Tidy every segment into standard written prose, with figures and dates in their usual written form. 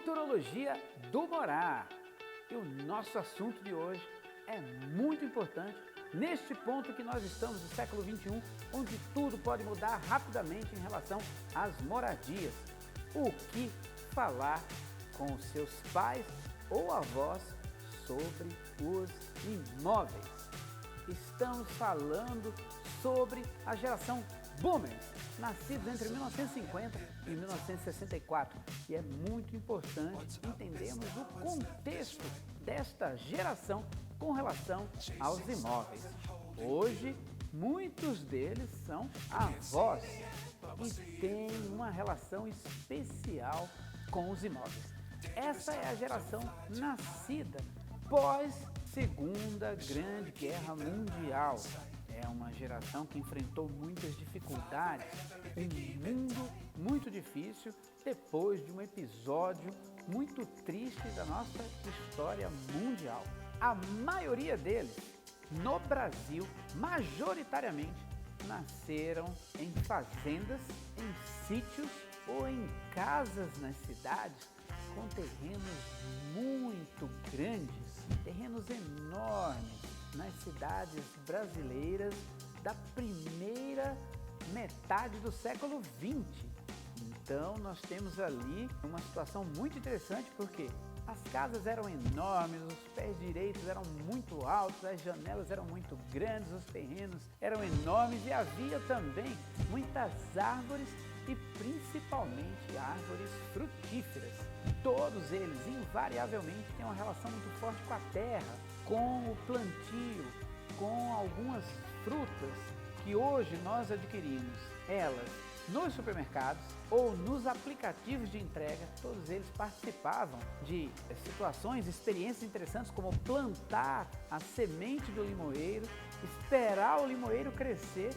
Futurologia do morar. E o nosso assunto de hoje é muito importante neste ponto que nós estamos no século XXI, onde tudo pode mudar rapidamente em relação às moradias. O que falar com os seus pais ou avós sobre os imóveis? Estamos falando sobre a geração Boomers, nascidos entre 1950 e 1964. E é muito importante entendermos o contexto desta geração com relação aos imóveis. Hoje, muitos deles são avós e têm uma relação especial com os imóveis. Essa é a geração nascida pós Segunda Grande Guerra Mundial. É uma geração que enfrentou muitas dificuldades, um mundo muito difícil depois de um episódio muito triste da nossa história mundial. A maioria deles, no Brasil, majoritariamente, nasceram em fazendas, em sítios ou em casas nas cidades com terrenos muito grandes, terrenos enormes, nas cidades brasileiras da primeira metade do século XX. Então nós temos ali uma situação muito interessante, porque as casas eram enormes, os pés direitos eram muito altos, as janelas eram muito grandes, os terrenos eram enormes e havia também muitas árvores e principalmente árvores frutíferas. Todos eles invariavelmente têm uma relação muito forte com a terra, com o plantio, com algumas frutas que hoje nós adquirimos, elas nos supermercados ou nos aplicativos de entrega. Todos eles participavam de situações, experiências interessantes, como plantar a semente do limoeiro, esperar o limoeiro crescer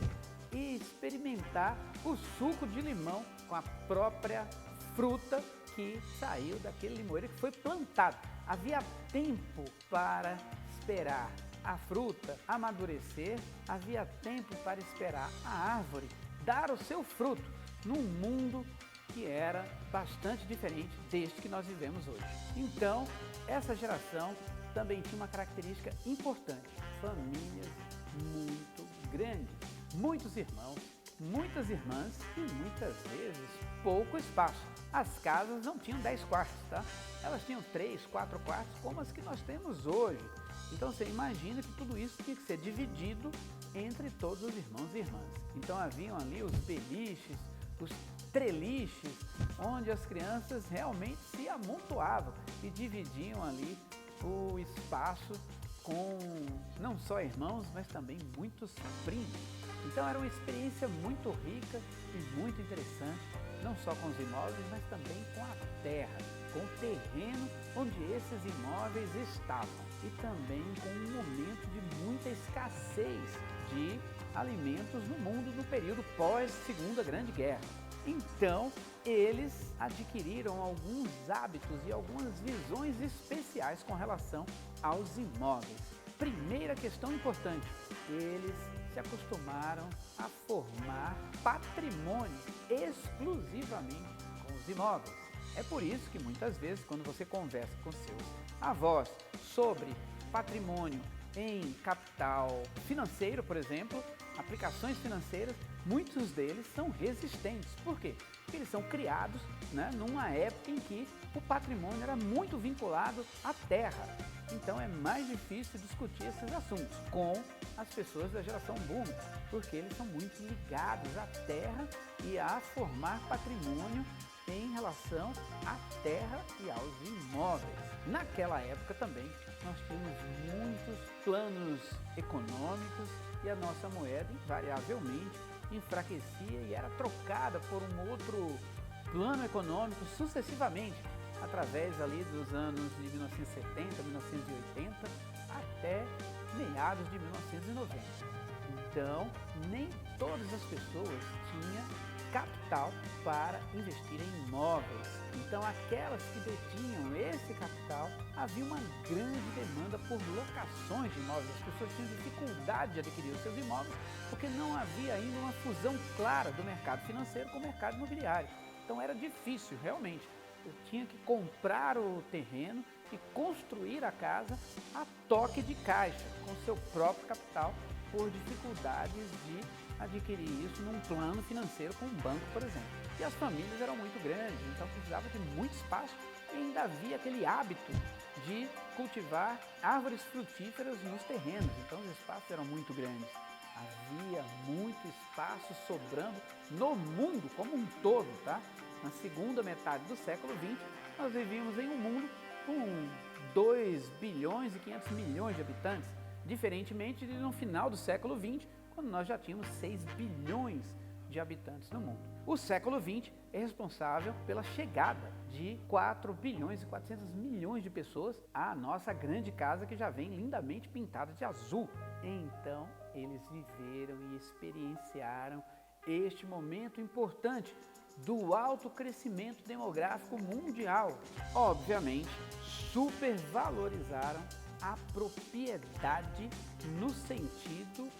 e experimentar o suco de limão com a própria fruta que saiu daquele limoeiro que foi plantado. Havia tempo para esperar a fruta amadurecer, havia tempo para esperar a árvore dar o seu fruto num mundo que era bastante diferente deste que nós vivemos hoje. Então, essa geração também tinha uma característica importante: famílias muito grandes, muitos irmãos, muitas irmãs e muitas vezes pouco espaço. As casas não tinham 10 quartos, tá? Elas tinham 3, 4 quartos, como as que nós temos hoje. Então você imagina que tudo isso tinha que ser dividido entre todos os irmãos e irmãs. Então haviam ali os beliches, os treliches, onde as crianças realmente se amontoavam e dividiam ali o espaço com não só irmãos, mas também muitos primos. Então era uma experiência muito rica e muito interessante, não só com os imóveis, mas também com a terra, com o terreno onde esses imóveis estavam, e também com um momento de muita escassez de alimentos no mundo no período pós-Segunda Grande Guerra. Então, eles adquiriram alguns hábitos e algumas visões especiais com relação aos imóveis. Primeira questão importante: eles se acostumaram a formar patrimônio exclusivamente com os imóveis. É por isso que muitas vezes, quando você conversa com seus avós sobre patrimônio em capital financeiro, por exemplo, aplicações financeiras, muitos deles são resistentes. Por quê? Porque eles são criados, numa época em que o patrimônio era muito vinculado à terra. Então é mais difícil discutir esses assuntos com as pessoas da geração Boomer, porque eles são muito ligados à terra e a formar patrimônio em relação à terra e aos imóveis. Naquela época também nós tínhamos muitos planos econômicos e a nossa moeda invariavelmente enfraquecia e era trocada por um outro plano econômico sucessivamente, através ali dos anos de 1970, 1980 até meados de 1990. Então, nem todas as pessoas tinham capital para investir em imóveis. Então, aquelas que detinham esse capital, havia uma grande demanda por locações de imóveis. As pessoas tinham dificuldade de adquirir os seus imóveis porque não havia ainda uma fusão clara do mercado financeiro com o mercado imobiliário. Então, era difícil, realmente. Eu tinha que comprar o terreno e construir a casa a toque de caixa, com seu próprio capital, por dificuldades de adquirir isso num plano financeiro com um banco, por exemplo. E as famílias eram muito grandes, então precisava de muito espaço e ainda havia aquele hábito de cultivar árvores frutíferas nos terrenos, então os espaços eram muito grandes. Havia muito espaço sobrando no mundo como um todo, tá? Na segunda metade do século XX, nós vivíamos em um mundo com 2 bilhões e 500 milhões de habitantes, diferentemente de no final do século XX, quando nós já tínhamos 6 bilhões de habitantes no mundo. O século XX é responsável pela chegada de 4 bilhões e 400 milhões de pessoas à nossa grande casa que já vem lindamente pintada de azul. Então, eles viveram e experienciaram este momento importante do alto crescimento demográfico mundial. Obviamente, supervalorizaram a propriedade no sentido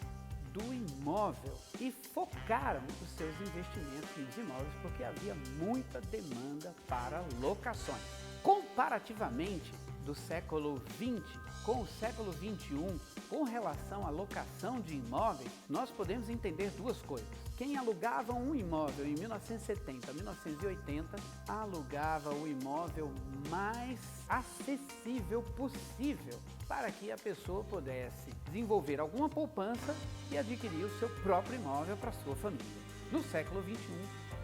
do imóvel e focaram os seus investimentos nos imóveis porque havia muita demanda para locações. Comparativamente do século XX com o século XXI, com relação à locação de imóveis, nós podemos entender duas coisas. Quem alugava um imóvel em 1970, 1980, alugava o imóvel mais acessível possível para que a pessoa pudesse desenvolver alguma poupança e adquirir o seu próprio imóvel para sua família. No século XXI,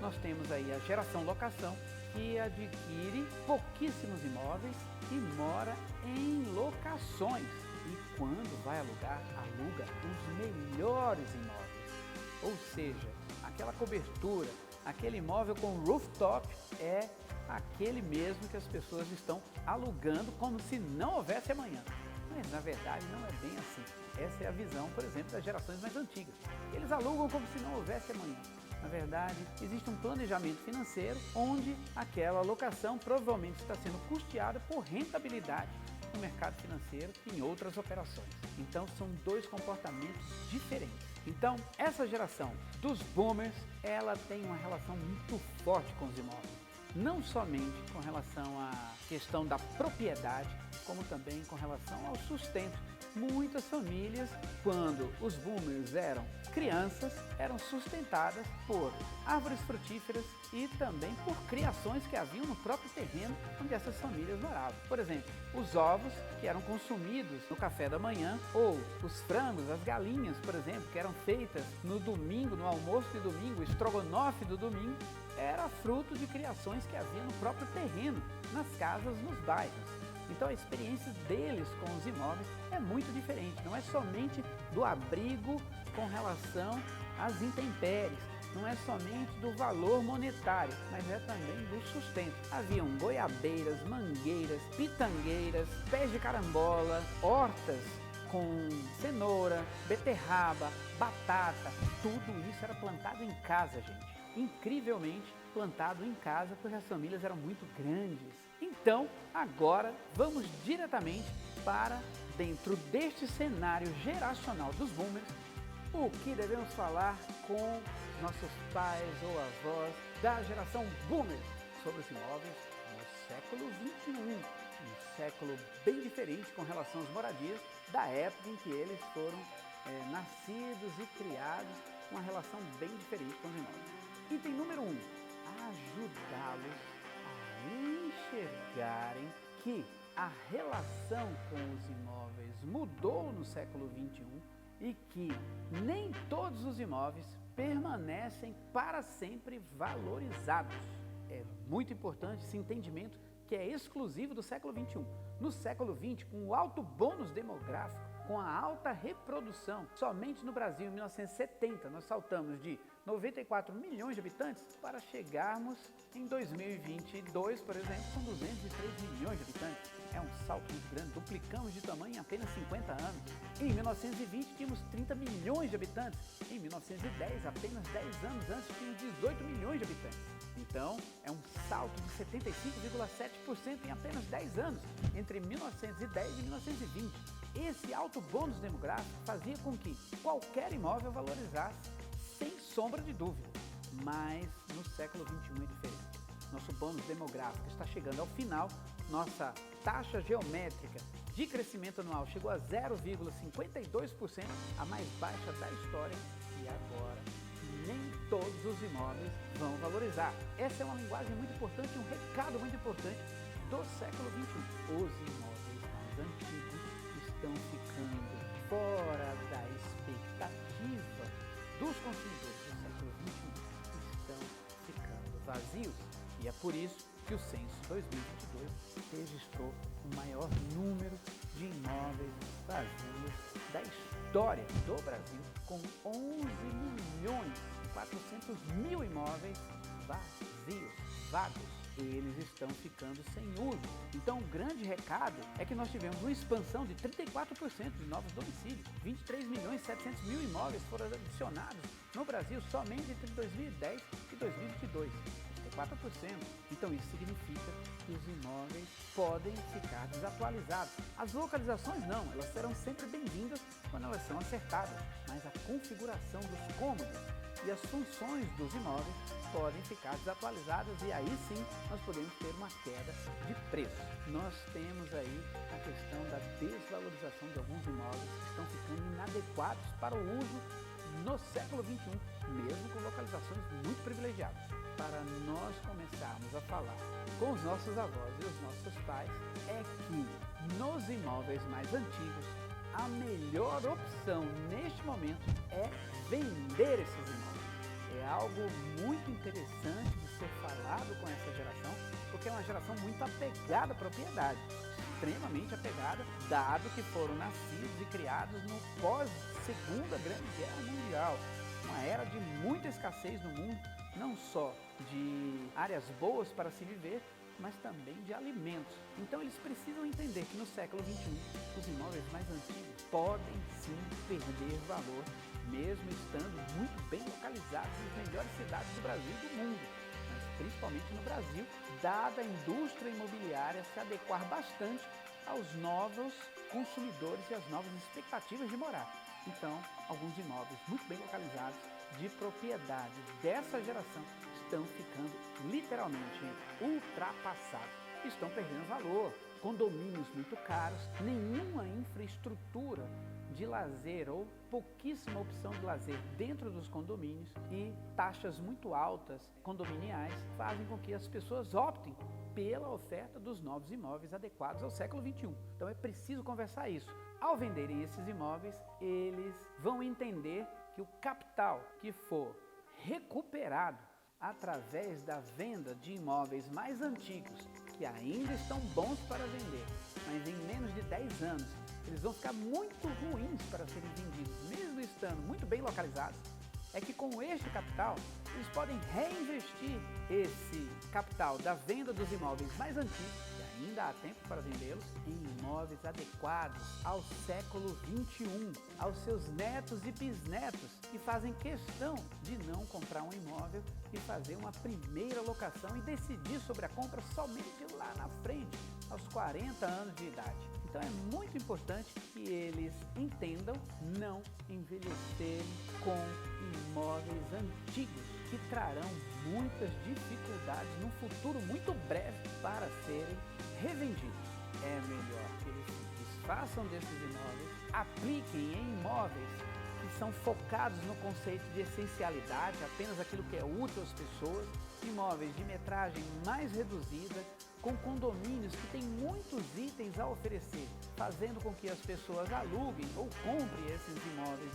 nós temos aí a geração locação, que adquire pouquíssimos imóveis e mora em locações. E quando vai alugar, aluga os melhores imóveis. Ou seja, aquela cobertura, aquele imóvel com rooftop é aquele mesmo que as pessoas estão alugando como se não houvesse amanhã. Mas na verdade não é bem assim. Essa é a visão, por exemplo, das gerações mais antigas. Eles alugam como se não houvesse amanhã. Na verdade, existe um planejamento financeiro onde aquela locação provavelmente está sendo custeada por rentabilidade no mercado financeiro e em outras operações. Então, são dois comportamentos diferentes. Então, essa geração dos boomers, ela tem uma relação muito forte com os imóveis. Não somente com relação à questão da propriedade, como também com relação ao sustento. Muitas famílias, quando os boomers eram crianças, eram sustentadas por árvores frutíferas e também por criações que haviam no próprio terreno onde essas famílias moravam. Por exemplo, os ovos que eram consumidos no café da manhã, ou os frangos, as galinhas, por exemplo, que eram feitas no domingo, no almoço de domingo, o estrogonofe do domingo, era fruto de criações que havia no próprio terreno, nas casas, nos bairros. Então a experiência deles com os imóveis é muito diferente, não é somente do abrigo com relação às intempéries, não é somente do valor monetário, mas é também do sustento. Haviam goiabeiras, mangueiras, pitangueiras, pés de carambola, hortas com cenoura, beterraba, batata, tudo isso era plantado em casa, gente. Incrivelmente plantado em casa, porque as famílias eram muito grandes. Então, agora vamos diretamente para dentro deste cenário geracional dos boomers, o que devemos falar com nossos pais ou avós da geração boomer sobre os imóveis no século XXI, um século bem diferente com relação às moradias da época em que eles foram nascidos e criados, uma relação bem diferente com os imóveis. Item número 1, ajudá-los a enxergarem que a relação com os imóveis mudou no século XXI e que nem todos os imóveis permanecem para sempre valorizados. É muito importante esse entendimento que é exclusivo do século XXI. No século XX, com o alto bônus demográfico, com a alta reprodução, somente no Brasil, em 1970, nós saltamos de 94 milhões de habitantes para chegarmos em 2022, por exemplo, com 203 milhões de habitantes. É um salto muito grande, duplicamos de tamanho em apenas 50 anos. Em 1920, tínhamos 30 milhões de habitantes. Em 1910, apenas 10 anos antes, tínhamos 18 milhões de habitantes. Então, é um salto de 75,7% em apenas 10 anos, entre 1910 e 1920. Esse alto bônus demográfico fazia com que qualquer imóvel valorizasse sem sombra de dúvida. Mas no século XXI é diferente. nosso bônus demográfico está chegando ao final, nossa taxa geométrica de crescimento anual chegou a 0,52%, a mais baixa da história, e agora nem todos os imóveis vão valorizar. Essa é uma linguagem muito importante, um recado muito importante do século XXI. Os imóveis mais antigos estão ficando fora da expectativa dos consumidores do século XXI, estão ficando vazios. E é por isso que o censo 2022 registrou o maior número de imóveis vazios da história do Brasil, com 11 milhões e 400 mil imóveis vazios, vagos. Eles estão ficando sem uso. Então o grande recado é que nós tivemos uma expansão de 34% de novos domicílios. 23 milhões e 700 mil imóveis foram adicionados no Brasil somente entre 2010 e 2022. 4%. Então isso significa que os imóveis podem ficar desatualizados. As localizações não, elas serão sempre bem-vindas quando elas são acertadas, mas a configuração dos cômodos e as funções dos imóveis podem ficar desatualizadas e aí sim nós podemos ter uma queda de preço. Nós temos aí a questão da desvalorização de alguns imóveis que estão ficando inadequados para o uso no século XXI, mesmo com localizações muito privilegiadas. Para nós começarmos a falar com os nossos avós e os nossos pais, é que nos imóveis mais antigos, a melhor opção neste momento é vender esses imóveis. É algo muito interessante de ser falado com essa geração, porque é uma geração muito apegada à propriedade, extremamente apegada, dado que foram nascidos e criados no pós-Segunda Grande Guerra Mundial, uma era de muita escassez no mundo, não só de áreas boas para se viver, mas também de alimentos. Então eles precisam entender que no século XXI, os imóveis mais antigos podem sim perder valor, mesmo estando muito bem localizados nas melhores cidades do Brasil e do mundo, mas principalmente no Brasil, dada a indústria imobiliária se adequar bastante aos novos consumidores e às novas expectativas de morar. Então, alguns imóveis muito bem localizados, de propriedade dessa geração, estão ficando literalmente ultrapassados, estão perdendo valor. Condomínios muito caros, nenhuma infraestrutura de lazer ou pouquíssima opção de lazer dentro dos condomínios e taxas muito altas condominiais fazem com que as pessoas optem pela oferta dos novos imóveis adequados ao século XXI. Então é preciso conversar isso. Ao venderem esses imóveis, eles vão entender que o capital que for recuperado através da venda de imóveis mais antigos, que ainda estão bons para vender, mas em menos de 10 anos eles vão ficar muito ruins para serem vendidos, mesmo estando muito bem localizados, é que com este capital eles podem reinvestir esse capital da venda dos imóveis mais antigos, que ainda há tempo para vendê-los, em imóveis adequados ao século XXI, aos seus netos e bisnetos, que fazem questão de não comprar um imóvel e fazer uma primeira locação e decidir sobre a compra somente lá na frente, aos 40 anos de idade. Então é muito importante que eles entendam não envelhecerem com imóveis antigos, que trarão muitas dificuldades num futuro muito breve para serem revendidos. É melhor que eles se desfaçam desses imóveis, apliquem em imóveis que são focados no conceito de essencialidade, apenas aquilo que é útil às pessoas, imóveis de metragem mais reduzida, com condomínios que têm muitos itens a oferecer, fazendo com que as pessoas aluguem ou comprem esses imóveis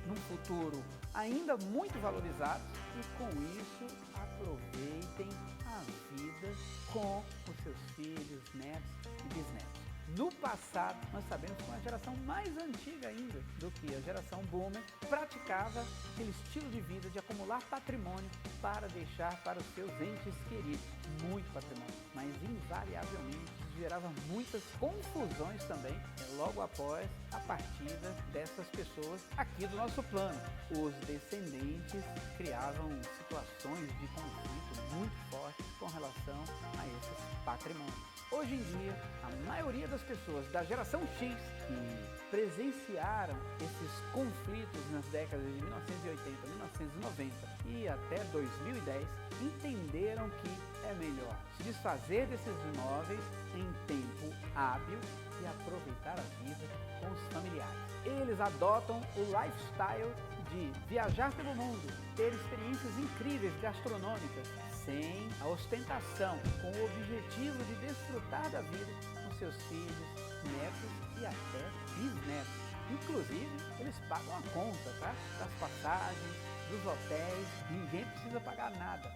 num futuro ainda muito valorizados e com isso aproveitem a vida com os seus filhos, netos e bisnetos. No passado, nós sabemos que uma geração mais antiga ainda do que a geração boomer praticava aquele estilo de vida de acumular patrimônio para deixar para os seus entes queridos, muito patrimônio, mas invariavelmente gerava muitas confusões também logo após a partida dessas pessoas aqui do nosso plano. Os descendentes criavam situações de conflito muito fortes com relação a esses patrimônios. Hoje em dia, a maioria das pessoas da geração X, que presenciaram esses conflitos nas décadas de 1980, 1990 e até 2010 entenderam que é melhor se desfazer desses imóveis em tempo hábil e aproveitar a vida com os familiares. Eles adotam o lifestyle de viajar pelo mundo, ter experiências incríveis gastronômicas, sem a ostentação, com o objetivo de desfrutar da vida com seus filhos, netos e até bisnetos. Inclusive, eles pagam a conta, tá? Das passagens, dos hotéis, ninguém precisa pagar nada,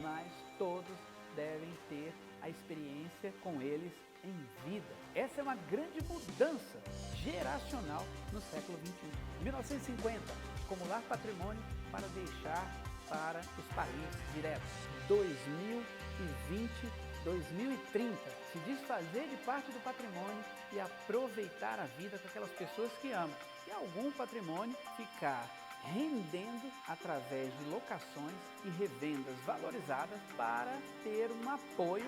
mas todos devem ter a experiência com eles em vida. Essa é uma grande mudança geracional no século XXI. 1950, acumular patrimônio para deixar para os parentes diretos. 2020, 2030, se desfazer de parte do patrimônio e aproveitar a vida com aquelas pessoas que amam. E algum patrimônio ficar rendendo através de locações e revendas valorizadas para ter um apoio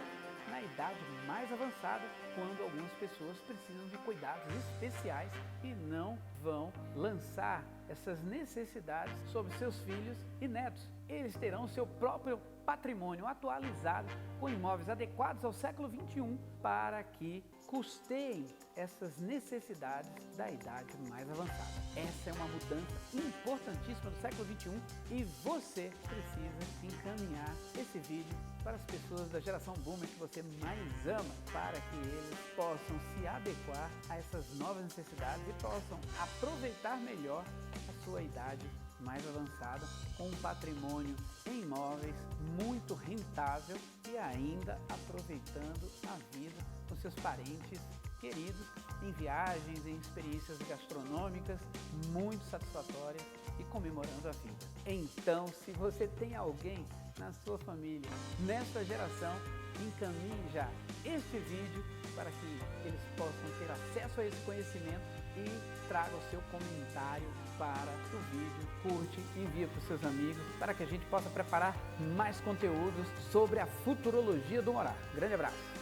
na idade mais avançada, quando algumas pessoas precisam de cuidados especiais e não vão lançar essas necessidades sobre seus filhos e netos. Eles terão seu próprio patrimônio atualizado com imóveis adequados ao século XXI para que custeiem essas necessidades da idade mais avançada. Essa é uma mudança importantíssima do século XXI e você precisa encaminhar esse vídeo para as pessoas da geração Boomer que você mais ama, para que eles possam se adequar a essas novas necessidades e possam aproveitar melhor a sua idade mais avançada, com um patrimônio em imóveis muito rentável e ainda aproveitando a vida com seus parentes queridos em viagens, em experiências gastronômicas muito satisfatórias e comemorando a vida. Então, se você tem alguém na sua família nesta geração, encaminhe já este vídeo para que eles possam ter acesso a esse conhecimento e traga o seu comentário para o vídeo, curte, envia para os seus amigos, para que a gente possa preparar mais conteúdos sobre a futurologia do morar. Grande abraço!